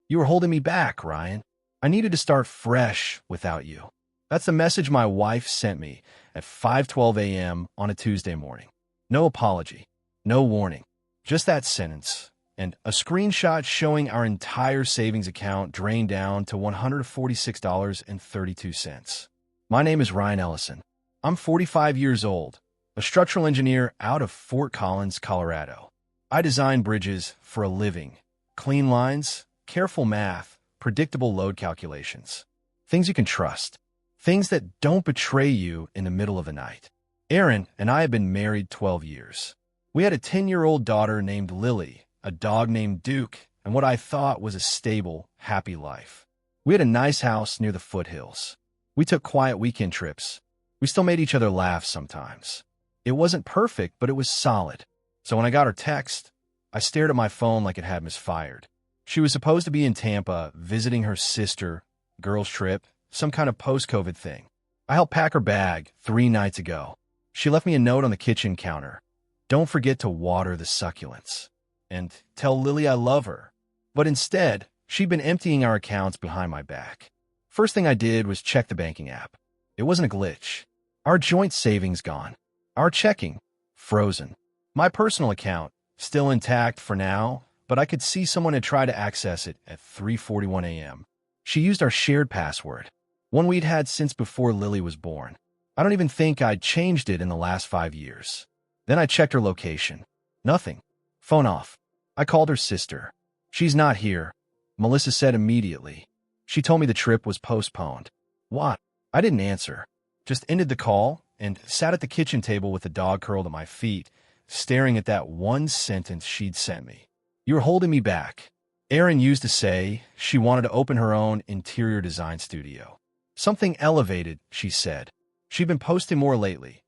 You were holding me back, Ryan. I needed to start fresh without you. That's the message my wife sent me at 5:12 a.m. on a Tuesday morning. No apology, no warning, just that sentence, and a screenshot showing our entire savings account drained down to $146.32. My name is Ryan Ellison. I'm 45 years old, a structural engineer out of Fort Collins, Colorado. I design bridges for a living. Clean lines, careful math, predictable load calculations. Things you can trust. Things that don't betray you in the middle of the night. Aaron and I have been married 12 years. We had a 10-year-old daughter named Lily, a dog named Duke, and what I thought was a stable, happy life. We had a nice house near the foothills. We took quiet weekend trips. We still made each other laugh sometimes. It wasn't perfect, but it was solid. So when I got her text, I stared at my phone like it had misfired. She was supposed to be in Tampa visiting her sister, girls' trip, some kind of post-COVID thing. I helped pack her bag 3 nights ago. She left me a note on the kitchen counter. Don't forget to water the succulents. And tell Lily I love her. But instead, she'd been emptying our accounts behind my back. First thing I did was check the banking app. It wasn't a glitch. Our joint savings gone. Our checking, frozen. My personal account, still intact for now, but I could see someone had tried to access it at 3:41 a.m. She used our shared password, one we'd had since before Lily was born. I don't even think I'd changed it in the last 5 years. Then I checked her location. Nothing. Phone off. I called her sister. She's not here, Melissa said immediately. She told me the trip was postponed. What? I didn't answer. Just ended the call and sat at the kitchen table with the dog curled at my feet, staring at that one sentence she'd sent me. You're holding me back. Erin used to say she wanted to open her own interior design studio. Something elevated, she said. She'd been posting more lately.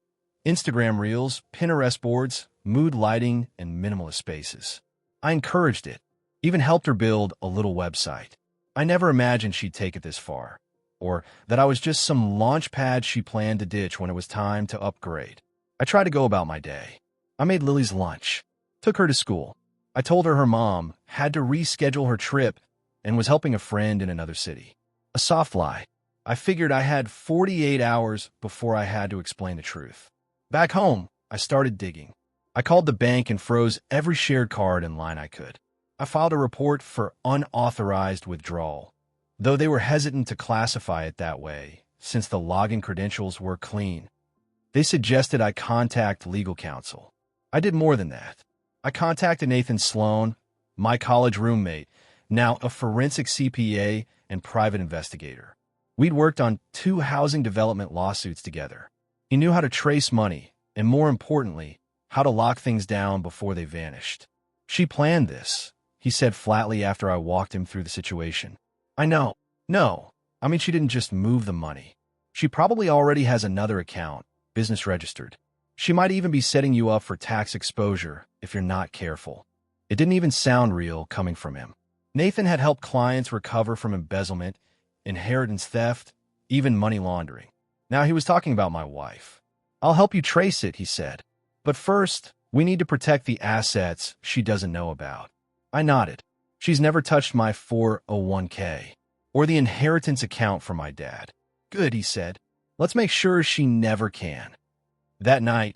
Instagram reels, Pinterest boards, mood lighting, and minimalist spaces. I encouraged it, even helped her build a little website. I never imagined she'd take it this far, or that I was just some launch pad she planned to ditch when it was time to upgrade. I tried to go about my day. I made Lily's lunch, took her to school. I told her mom had to reschedule her trip and was helping a friend in another city. A soft lie. I figured I had 48 hours before I had to explain the truth. Back home, I started digging. I called the bank and froze every shared card and line I could. I filed a report for unauthorized withdrawal, though they were hesitant to classify it that way since the login credentials were clean. They suggested I contact legal counsel. I did more than that. I contacted Nathan Sloan, my college roommate, now a forensic CPA and private investigator. We'd worked on 2 housing development lawsuits together. He knew how to trace money, and more importantly, how to lock things down before they vanished. She planned this, he said flatly after I walked him through the situation. I know. No. I mean, she didn't just move the money. She probably already has another account, business registered. She might even be setting you up for tax exposure if you're not careful. It didn't even sound real coming from him. Nathan had helped clients recover from embezzlement, inheritance theft, even money laundering. Now he was talking about my wife. I'll help you trace it, he said. But first, we need to protect the assets she doesn't know about. I nodded. She's never touched my 401k or the inheritance account for my dad. Good, he said. Let's make sure she never can. That night,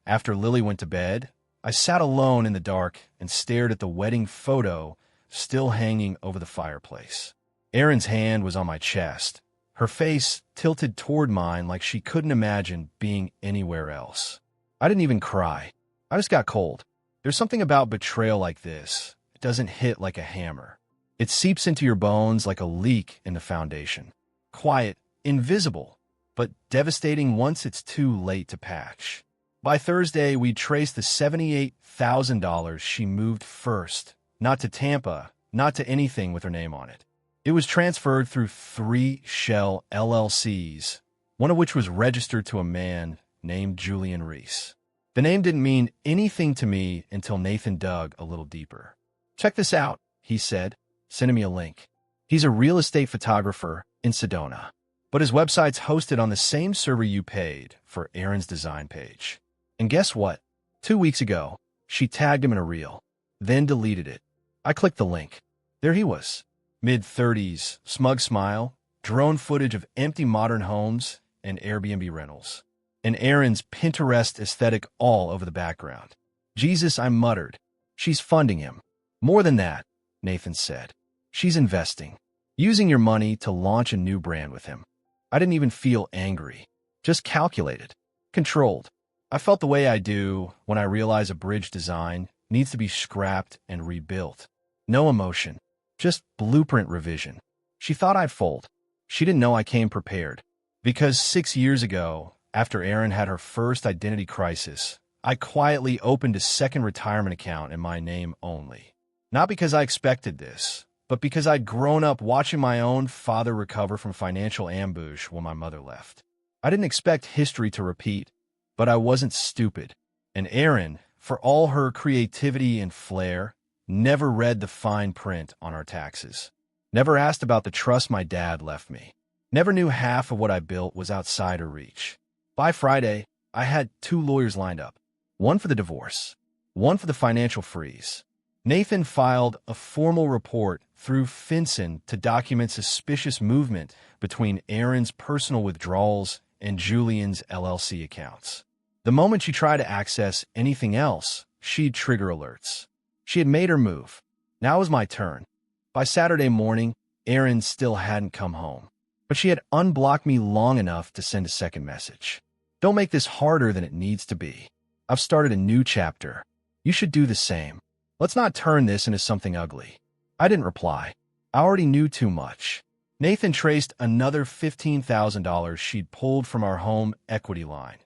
after Lily went to bed, I sat alone in the dark and stared at the wedding photo still hanging over the fireplace. Erin's hand was on my chest, her face tilted toward mine like she couldn't imagine being anywhere else. I didn't even cry. I just got cold. There's something about betrayal like this. It doesn't hit like a hammer. It seeps into your bones like a leak in the foundation. Quiet, invisible, but devastating once it's too late to patch. By Thursday, we traced the $78,000 she moved first, not to Tampa, not to anything with her name on it. It was transferred through 3 shell LLCs, one of which was registered to a man named Julian Reese. The name didn't mean anything to me until Nathan dug a little deeper. Check this out, he said, sending me a link. He's a real estate photographer in Sedona, but his website's hosted on the same server you paid for Erin's design page. And guess what? 2 weeks ago, she tagged him in a reel, then deleted it. I clicked the link. There he was, Mid-30s, smug smile, drone footage of empty modern homes and Airbnb rentals, and Aaron's Pinterest aesthetic all over the background. Jesus, I muttered. She's funding him. More than that, Nathan said. She's investing, using your money to launch a new brand with him. I didn't even feel angry, just calculated, controlled. I felt the way I do when I realize a bridge design needs to be scrapped and rebuilt. No emotion, just blueprint revision. She thought I'd fold. She didn't know I came prepared. Because 6 years ago, after Erin had her first identity crisis, I quietly opened a second retirement account in my name only. Not because I expected this, but because I'd grown up watching my own father recover from financial ambush when my mother left. I didn't expect history to repeat, but I wasn't stupid. And Erin, for all her creativity and flair, never read the fine print on our taxes. Never asked about the trust my dad left me. Never knew half of what I built was outside her reach. By Friday, I had 2 lawyers lined up. One for the divorce, one for the financial freeze. Nathan filed a formal report through FinCEN to document suspicious movement between Erin's personal withdrawals and Julian's LLC accounts. The moment she tried to access anything else, she'd trigger alerts. She had made her move. Now it was my turn. By Saturday morning, Erin still hadn't come home. But she had unblocked me long enough to send a second message. Don't make this harder than it needs to be. I've started a new chapter. You should do the same. Let's not turn this into something ugly. I didn't reply. I already knew too much. Nathan traced another $15,000 she'd pulled from our home equity line.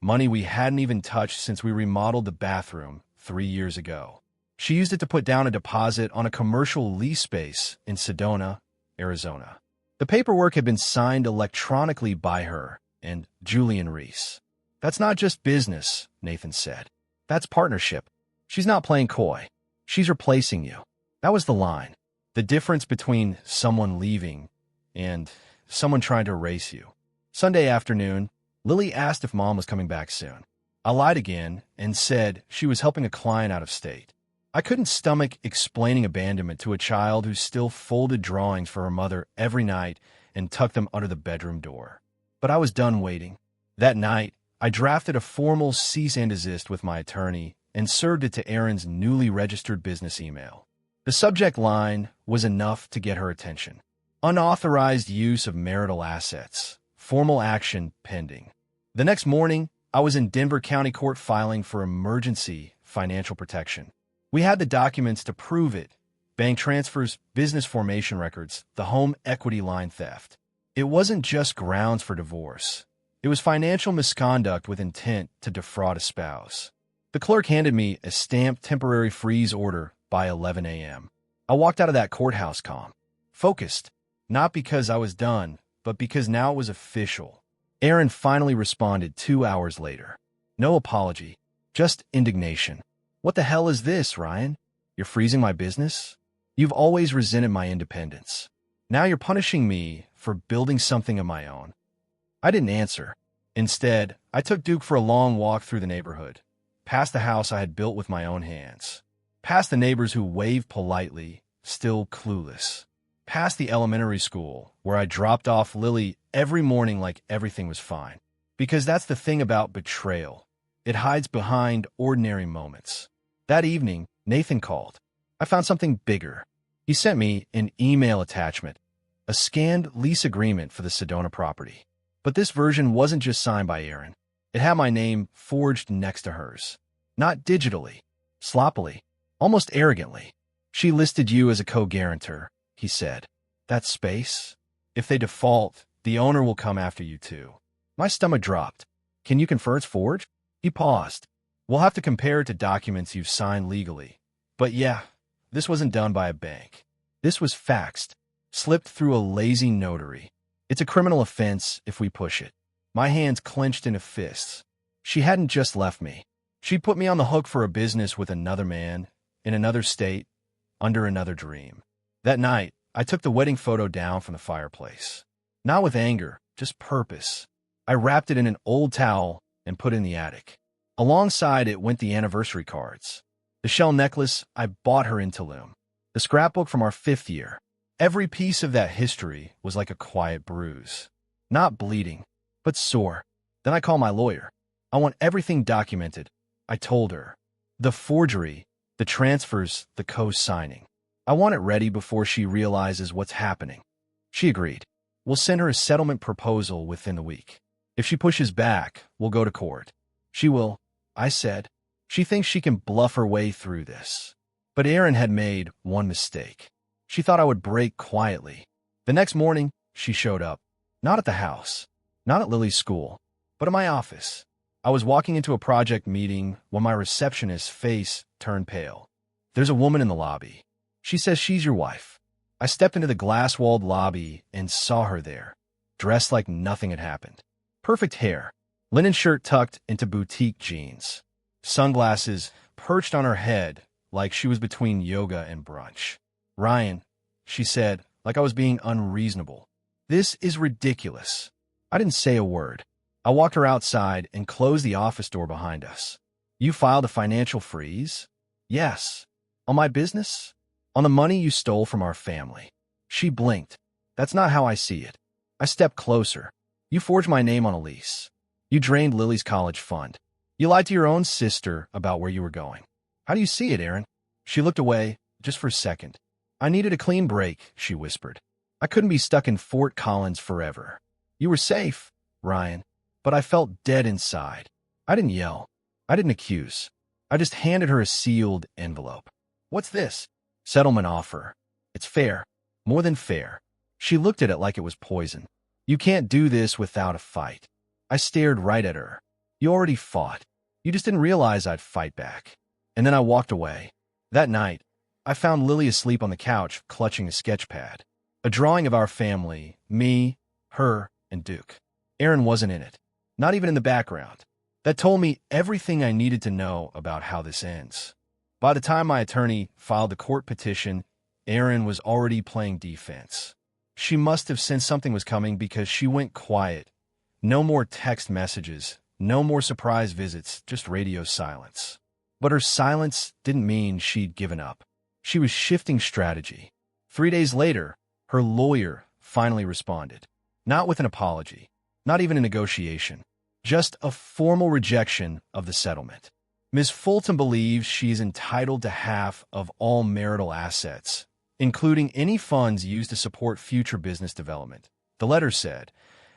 Money we hadn't even touched since we remodeled the bathroom 3 years ago. She used it to put down a deposit on a commercial lease space in Sedona, Arizona. The paperwork had been signed electronically by her and Julian Reese. That's not just business, Nathan said. That's partnership. She's not playing coy. She's replacing you. That was the line. The difference between someone leaving and someone trying to erase you. Sunday afternoon, Lily asked if Mom was coming back soon. I lied again and said she was helping a client out of state. I couldn't stomach explaining abandonment to a child who still folded drawings for her mother every night and tucked them under the bedroom door. But I was done waiting. That night, I drafted a formal cease and desist with my attorney and served it to Erin's newly registered business email. The subject line was enough to get her attention. Unauthorized use of marital assets. Formal action pending. The next morning, I was in Denver County Court filing for emergency financial protection. We had the documents to prove it. Bank transfers, business formation records, the home equity line theft. It wasn't just grounds for divorce. It was financial misconduct with intent to defraud a spouse. The clerk handed me a stamped temporary freeze order by 11 a.m. I walked out of that courthouse calm, focused, not because I was done, but because now it was official. Erin finally responded 2 hours later. No apology, just indignation. What the hell is this, Ryan? You're freezing my business? You've always resented my independence. Now you're punishing me for building something of my own. I didn't answer. Instead, I took Duke for a long walk through the neighborhood, past the house I had built with my own hands, past the neighbors who waved politely, still clueless, past the elementary school where I dropped off Lily every morning like everything was fine. Because that's the thing about betrayal. It hides behind ordinary moments. That evening, Nathan called. I found something bigger. He sent me an email attachment, a scanned lease agreement for the Sedona property. But this version wasn't just signed by Erin. It had my name forged next to hers. Not digitally, sloppily, almost arrogantly. She listed you as a co-guarantor, he said. That space? If they default, the owner will come after you too. My stomach dropped. Can you confirm it's forged? He paused. We'll have to compare it to documents you've signed legally. But yeah, this wasn't done by a bank. This was faxed, slipped through a lazy notary. It's a criminal offense if we push it. My hands clenched into fists. She hadn't just left me. She'd put me on the hook for a business with another man, in another state, under another dream. That night, I took the wedding photo down from the fireplace. Not with anger, just purpose. I wrapped it in an old towel and put it in the attic. Alongside it went the anniversary cards. The shell necklace I bought her in Tulum. The scrapbook from our 5th year. Every piece of that history was like a quiet bruise. Not bleeding, but sore. Then I call my lawyer. I want everything documented, I told her. The forgery, the transfers, the co-signing. I want it ready before she realizes what's happening. She agreed. We'll send her a settlement proposal within the week. If she pushes back, we'll go to court. She will, I said. She thinks she can bluff her way through this. But Erin had made one mistake. She thought I would break quietly. The next morning, she showed up. Not at the house, not at Lily's school, but at my office. I was walking into a project meeting when my receptionist's face turned pale. There's a woman in the lobby. She says she's your wife. I stepped into the glass-walled lobby and saw her there, dressed like nothing had happened. Perfect hair, linen shirt tucked into boutique jeans, sunglasses perched on her head like she was between yoga and brunch. Ryan, she said, like I was being unreasonable. This is ridiculous. I didn't say a word. I walked her outside and closed the office door behind us. You filed a financial freeze? Yes. On my business? On the money you stole from our family. She blinked. That's not how I see it. I stepped closer. You forged my name on a lease. You drained Lily's college fund. You lied to your own sister about where you were going. How do you see it, Erin? She looked away, just for a second. I needed a clean break, she whispered. I couldn't be stuck in Fort Collins forever. You were safe, Ryan, but I felt dead inside. I didn't yell. I didn't accuse. I just handed her a sealed envelope. What's this? Settlement offer. It's fair. More than fair. She looked at it like it was poison. You can't do this without a fight. I stared right at her. You already fought. You just didn't realize I'd fight back. And then I walked away. That night, I found Lily asleep on the couch, clutching a sketch pad. A drawing of our family, me, her, and Duke. Erin wasn't in it. Not even in the background. That told me everything I needed to know about how this ends. By the time my attorney filed the court petition, Erin was already playing defense. She must have sensed something was coming because she went quiet. No more text messages, no more surprise visits, just radio silence. But her silence didn't mean she'd given up. She was shifting strategy. 3 days later, her lawyer finally responded. Not with an apology, not even a negotiation, just a formal rejection of the settlement. Ms. Fulton believes she's entitled to half of all marital assets, including any funds used to support future business development, the letter said,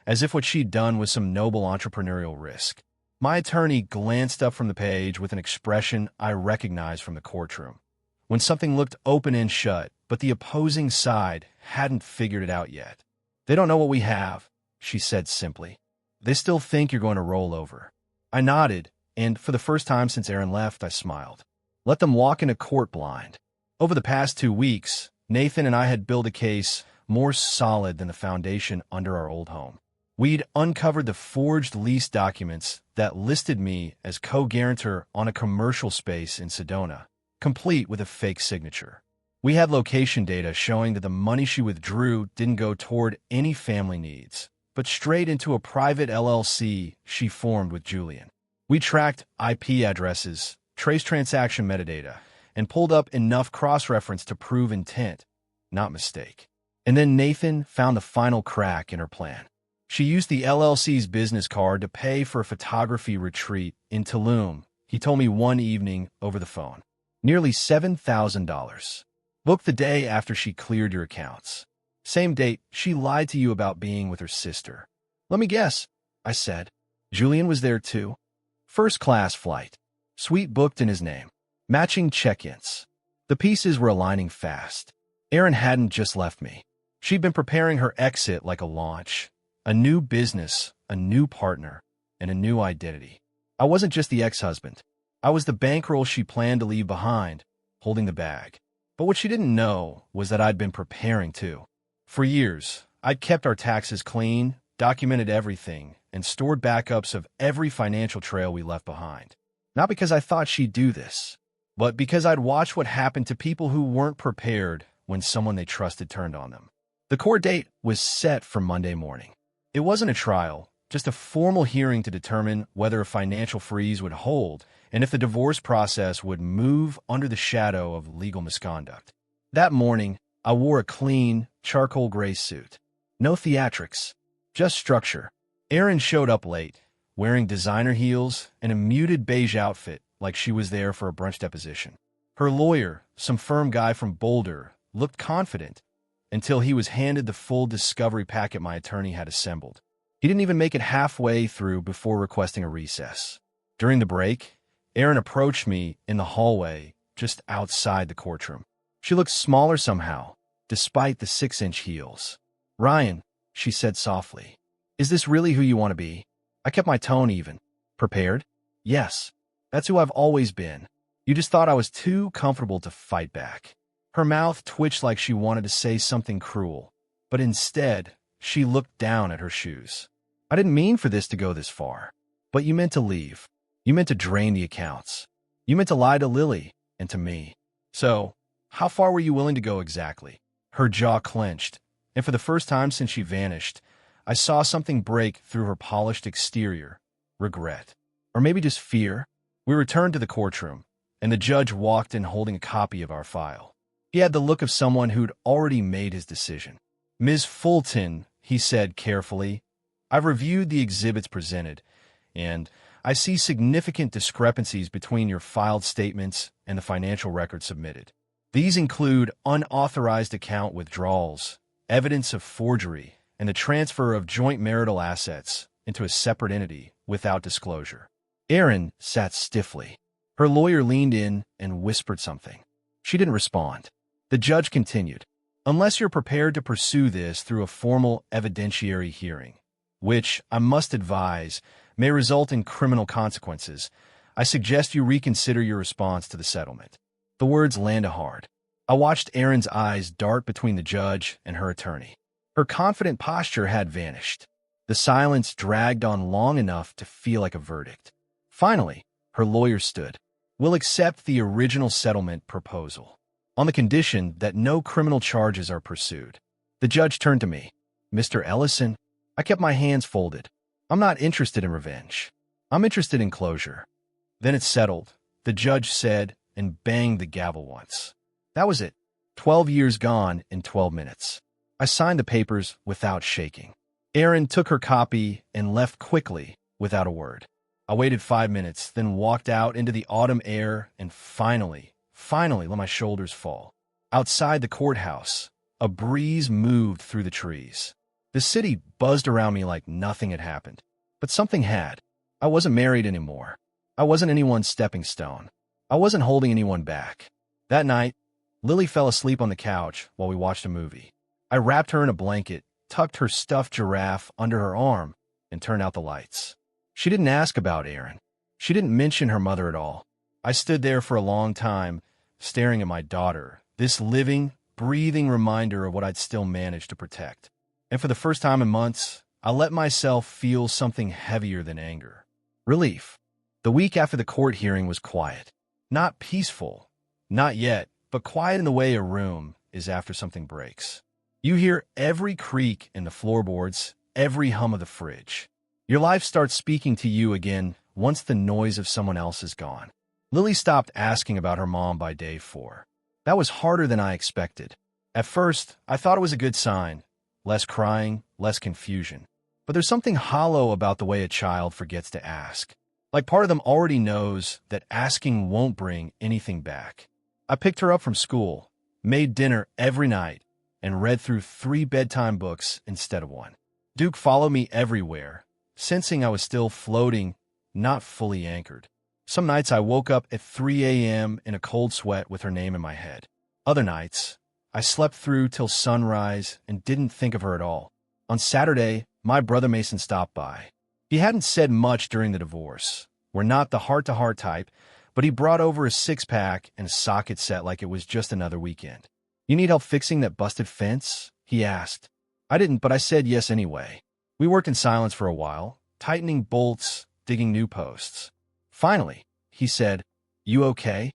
as if what she'd done was some noble entrepreneurial risk. My attorney glanced up from the page with an expression I recognized from the courtroom, when something looked open and shut, but the opposing side hadn't figured it out yet. They don't know what we have, she said simply. They still think you're going to roll over. I nodded, and for the first time since Erin left, I smiled. Let them walk into court blind. Over the past 2 weeks, Nathan and I had built a case more solid than the foundation under our old home. We'd uncovered the forged lease documents that listed me as co-guarantor on a commercial space in Sedona, complete with a fake signature. We had location data showing that the money she withdrew didn't go toward any family needs, but straight into a private LLC she formed with Julian. We tracked IP addresses, traced transaction metadata, and pulled up enough cross-reference to prove intent, not mistake. And then Nathan found the final crack in her plan. She used the LLC's business card to pay for a photography retreat in Tulum, he told me one evening over the phone. Nearly $7,000. Booked the day after she cleared your accounts. Same date, she lied to you about being with her sister. Let me guess, I said. Julian was there too. First-class flight. Suite booked in his name. Matching check-ins. The pieces were aligning fast. Erin hadn't just left me. She'd been preparing her exit like a launch. A new business, a new partner, and a new identity. I wasn't just the ex-husband. I was the bankroll she planned to leave behind, holding the bag. But what she didn't know was that I'd been preparing too. For years, I'd kept our taxes clean, documented everything, and stored backups of every financial trail we left behind. Not because I thought she'd do this, but because I'd watched what happened to people who weren't prepared when someone they trusted turned on them. The court date was set for Monday morning. It wasn't a trial, just a formal hearing to determine whether a financial freeze would hold and if the divorce process would move under the shadow of legal misconduct. That morning, I wore a clean, charcoal gray suit. No theatrics, just structure. Erin showed up late, wearing designer heels and a muted beige outfit like she was there for a brunch deposition. Her lawyer, some firm guy from Boulder, looked confident until he was handed the full discovery packet my attorney had assembled. He didn't even make it halfway through before requesting a recess. During the break, Erin approached me in the hallway just outside the courtroom. She looked smaller somehow, despite the 6-inch heels. "Ryan," she said softly, "is this really who you want to be?" I kept my tone even. "Prepared?" "Yes. That's who I've always been. You just thought I was too comfortable to fight back." Her mouth twitched like she wanted to say something cruel, but instead, she looked down at her shoes. "I didn't mean for this to go this far. But you meant to leave. You meant to drain the accounts. You meant to lie to Lily and to me. So, how far were you willing to go exactly?" Her jaw clenched, and for the first time since she vanished, I saw something break through her polished exterior. Regret. Or maybe just fear. We returned to the courtroom, and the judge walked in holding a copy of our file. He had the look of someone who'd already made his decision. "Ms. Fulton," he said carefully, "I've reviewed the exhibits presented, and I see significant discrepancies between your filed statements and the financial records submitted. These include unauthorized account withdrawals, evidence of forgery, and the transfer of joint marital assets into a separate entity without disclosure." Erin sat stiffly. Her lawyer leaned in and whispered something. She didn't respond. The judge continued, "Unless you're prepared to pursue this through a formal evidentiary hearing, which, I must advise, may result in criminal consequences, I suggest you reconsider your response to the settlement." The words landed hard. I watched Erin's eyes dart between the judge and her attorney. Her confident posture had vanished. The silence dragged on long enough to feel like a verdict. Finally, her lawyer stood. "We'll accept the original settlement proposal, on the condition that no criminal charges are pursued." The judge turned to me. "Mr. Ellison?" I kept my hands folded. "I'm not interested in revenge. I'm interested in closure." "Then it's settled," the judge said and banged the gavel once. That was it. 12 years gone in 12 minutes. I signed the papers without shaking. Erin took her copy and left quickly without a word. I waited 5 minutes, then walked out into the autumn air and finally let my shoulders fall. Outside the courthouse, a breeze moved through the trees. The city buzzed around me like nothing had happened. But something had. I wasn't married anymore. I wasn't anyone's stepping stone. I wasn't holding anyone back. That night, Lily fell asleep on the couch while we watched a movie. I wrapped her in a blanket, tucked her stuffed giraffe under her arm, and turned out the lights. She didn't ask about Erin. She didn't mention her mother at all. I stood there for a long time, staring at my daughter, this living, breathing reminder of what I'd still managed to protect. And for the first time in months, I let myself feel something heavier than anger. Relief. The week after the court hearing was quiet. Not peaceful. Not yet, but quiet in the way a room is after something breaks. You hear every creak in the floorboards, every hum of the fridge. Your life starts speaking to you again once the noise of someone else is gone. Lily stopped asking about her mom by day 4. That was harder than I expected. At first, I thought it was a good sign. Less crying, less confusion. But there's something hollow about the way a child forgets to ask. Like part of them already knows that asking won't bring anything back. I picked her up from school, made dinner every night, and read through 3 bedtime books instead of 1. Duke followed me everywhere, sensing I was still floating, not fully anchored. Some nights I woke up at 3 a.m. in a cold sweat with her name in my head. Other nights, I slept through till sunrise and didn't think of her at all. On Saturday, my brother Mason stopped by. He hadn't said much during the divorce. We're not the heart-to-heart type, but he brought over a 6-pack and a socket set like it was just another weekend. "You need help fixing that busted fence?" he asked. I didn't, but I said yes anyway. We worked in silence for a while, tightening bolts, digging new posts. Finally, he said, "You okay?"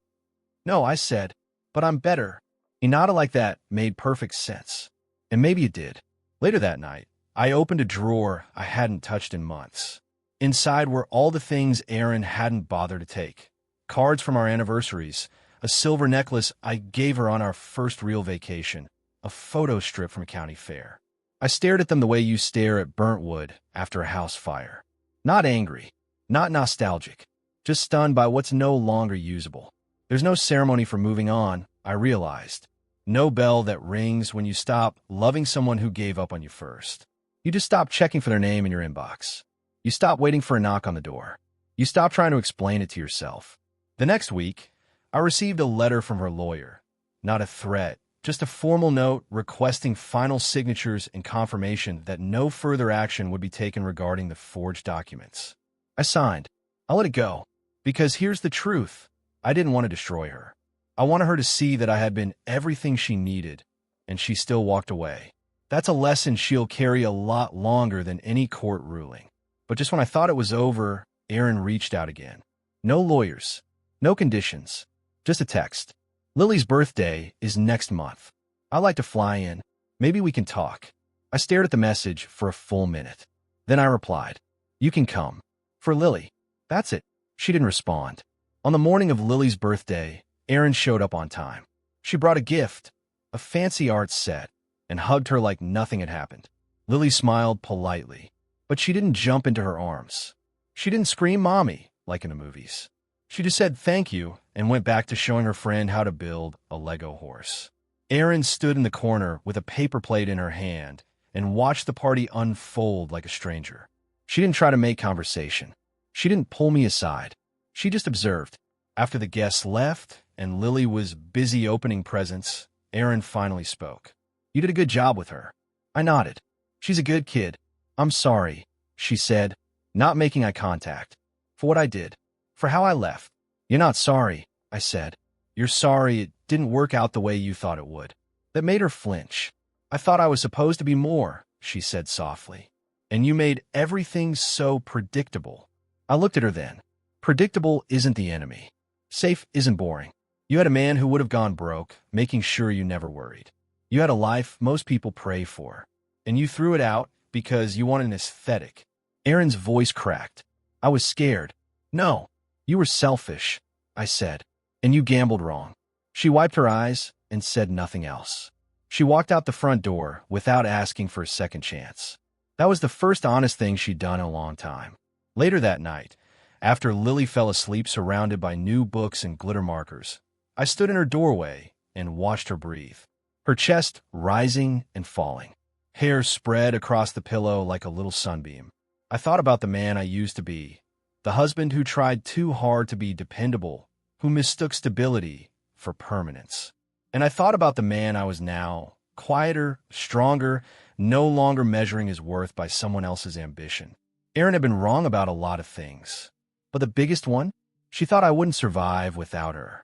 "No," I said, "but I'm better." He nodded like that made perfect sense. And maybe it did. Later that night, I opened a drawer I hadn't touched in months. Inside were all the things Erin hadn't bothered to take. Cards from our anniversaries, a silver necklace I gave her on our first real vacation, a photo strip from a county fair. I stared at them the way you stare at burnt wood after a house fire. Not angry, not nostalgic, just stunned by what's no longer usable. There's no ceremony for moving on, I realized. No bell that rings when you stop loving someone who gave up on you first. You just stop checking for their name in your inbox. You stop waiting for a knock on the door. You stop trying to explain it to yourself. The next week, I received a letter from her lawyer. Not a threat, just a formal note requesting final signatures and confirmation that no further action would be taken regarding the forged documents. I signed. I let it go. Because here's the truth. I didn't want to destroy her. I wanted her to see that I had been everything she needed, and she still walked away. That's a lesson she'll carry a lot longer than any court ruling. But just when I thought it was over, Aaron reached out again. No lawyers, no conditions, just a text. Lily's birthday is next month. I'd like to fly in. Maybe we can talk. I stared at the message for a full minute. Then I replied, "You can come. For Lily." That's it. She didn't respond. On the morning of Lily's birthday, Aaron showed up on time. She brought a gift, a fancy art set, and hugged her like nothing had happened. Lily smiled politely, but she didn't jump into her arms. She didn't scream "Mommy" like in the movies. She just said thank you and went back to showing her friend how to build a Lego horse. Erin stood in the corner with a paper plate in her hand and watched the party unfold like a stranger. She didn't try to make conversation. She didn't pull me aside. She just observed. After the guests left and Lily was busy opening presents, Erin finally spoke. "You did a good job with her." I nodded. "She's a good kid." "I'm sorry," she said, not making eye contact. "For what I did. For how I left." "You're not sorry," I said. "You're sorry it didn't work out the way you thought it would." That made her flinch. "I thought I was supposed to be more," she said softly. "And you made everything so predictable." I looked at her then. Predictable isn't the enemy. Safe isn't boring. You had a man who would have gone broke, making sure you never worried. You had a life most people pray for. And you threw it out because you wanted an aesthetic. Erin's voice cracked. I was scared. "No, you were selfish," I said. "And you gambled wrong." She wiped her eyes and said nothing else. She walked out the front door without asking for a second chance. That was the first honest thing she'd done in a long time. Later that night, after Lily fell asleep surrounded by new books and glitter markers, I stood in her doorway and watched her breathe. Her chest rising and falling. Hair spread across the pillow like a little sunbeam. I thought about the man I used to be, the husband who tried too hard to be dependable, who mistook stability for permanence. And I thought about the man I was now, quieter, stronger, no longer measuring his worth by someone else's ambition. Erin had been wrong about a lot of things. But the biggest one? She thought I wouldn't survive without her.